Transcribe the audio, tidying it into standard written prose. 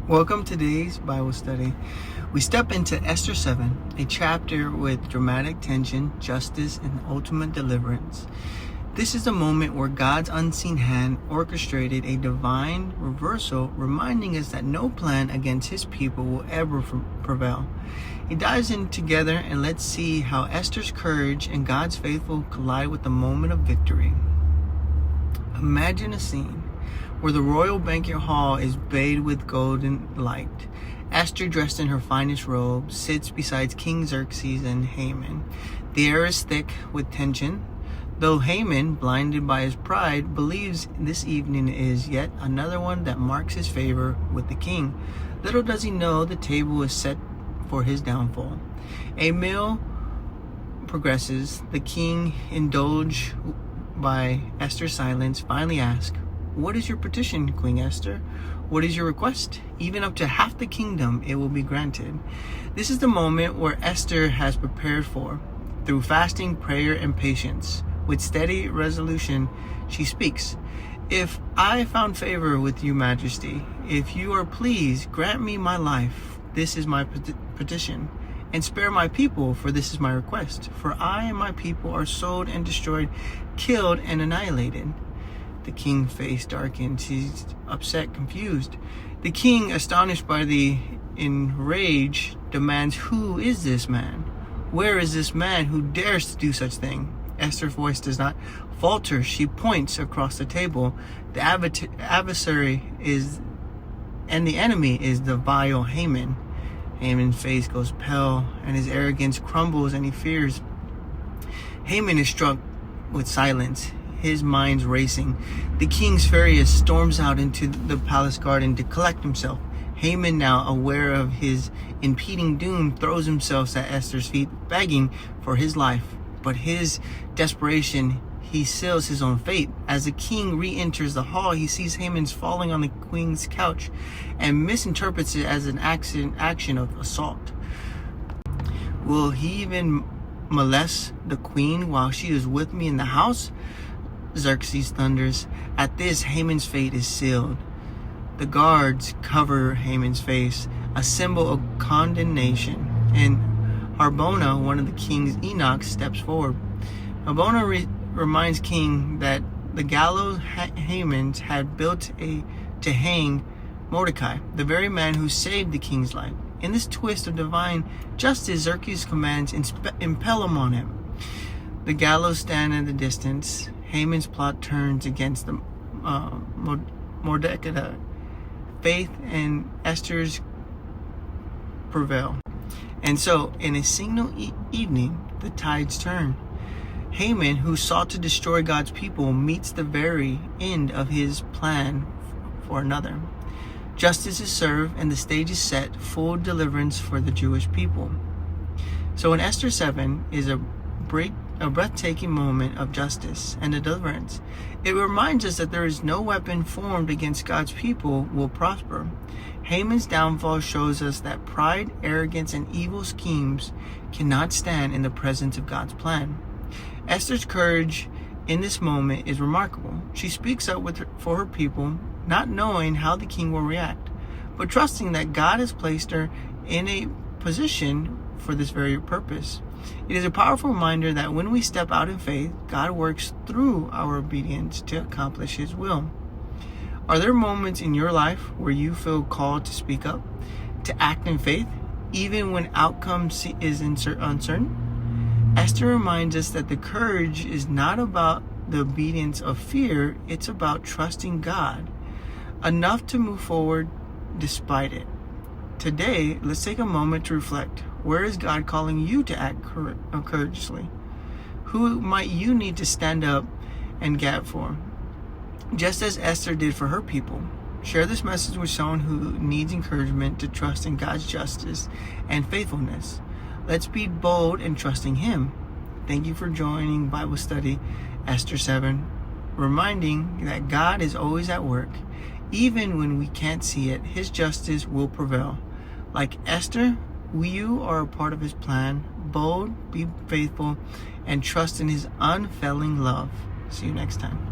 Welcome to today's Bible study. We step into Esther 7, a chapter with dramatic tension, justice, and ultimate deliverance. This is the moment where God's unseen hand orchestrated a divine reversal, reminding us that no plan against his people will ever prevail. He dives in together, and let's see how Esther's courage and God's faithful collide with the moment of victory. Imagine a scene where the royal banquet hall is bathed with golden light. Esther, dressed in her finest robe, sits beside King Xerxes and Haman. The air is thick with tension, though Haman, blinded by his pride, believes this evening is yet another one that marks his favor with the king. Little does he know the table is set for his downfall. A meal progresses. The king, indulged by Esther's silence, finally asks, "What is your petition, Queen Esther? What is your request? Even up to half the kingdom, it will be granted." This is the moment where Esther has prepared for. Through fasting, prayer, and patience, with steady resolution, she speaks. "If I found favor with you, Majesty, if you are pleased, grant me my life. This is my petition. And spare my people, for this is my request. For I and my people are sold and destroyed, killed and annihilated." The king's face darkens. He's upset, confused. The king, astonished by the enrage, demands, "Who is this man? Where is this man who dares to do such thing?" Esther's voice does not falter. She points across the table. The adversary is, and the enemy is the vile Haman. Haman's face goes pale, and his arrogance crumbles, and he fears. Haman is struck with silence, his mind's racing. The king's furious storms out into the palace garden to collect himself. Haman, now aware of his impending doom, throws himself at Esther's feet, begging for his life. But his desperation, he seals his own fate. As the king re-enters the hall, he sees Haman falling on the queen's couch and misinterprets it as an action of assault. Will he even molest the queen while she is with me in the house? Xerxes thunders. At this, Haman's fate is sealed. The guards cover Haman's face, a symbol of condemnation, and Harbona, one of the king's eunuchs, steps forward. Harbona reminds King that the gallows Haman had built to hang Mordecai, the very man who saved the king's life. In this twist of divine justice, Xerxes commands, impel him on him. The gallows stand at a distance. Haman's plot turns against the Mordecai. Faith and Esther's prevail. And so, in a single evening, the tides turn. Haman, who sought to destroy God's people, meets the very end of his plan for another. Justice is served, and the stage is set, full deliverance for the Jewish people. So in Esther 7 is a breathtaking moment of justice and deliverance. It reminds us that there is no weapon formed against God's people will prosper. Haman's downfall shows us that pride, arrogance, and evil schemes cannot stand in the presence of God's plan. Esther's courage in this moment is remarkable. She speaks up for her people, not knowing how the king will react, but trusting that God has placed her in a position for this very purpose. It is a powerful reminder that when we step out in faith, God works through our obedience to accomplish his will. Are there moments in your life where you feel called to speak up, to act in faith, even when outcome is uncertain? Esther reminds us that the courage is not about the obedience of fear, it's about trusting God enough to move forward despite it. Today, let's take a moment to reflect. Where is God calling you to act courageously? Who might you need to stand up and gap for? Just as Esther did for her people. Share this message with someone who needs encouragement to trust in God's justice and faithfulness. Let's be bold in trusting him. Thank you for joining Bible study Esther 7, reminding that God is always at work. Even when we can't see it, his justice will prevail. Like Esther, you are a part of his plan. Bold, be faithful, and trust in his unfailing love. See you next time.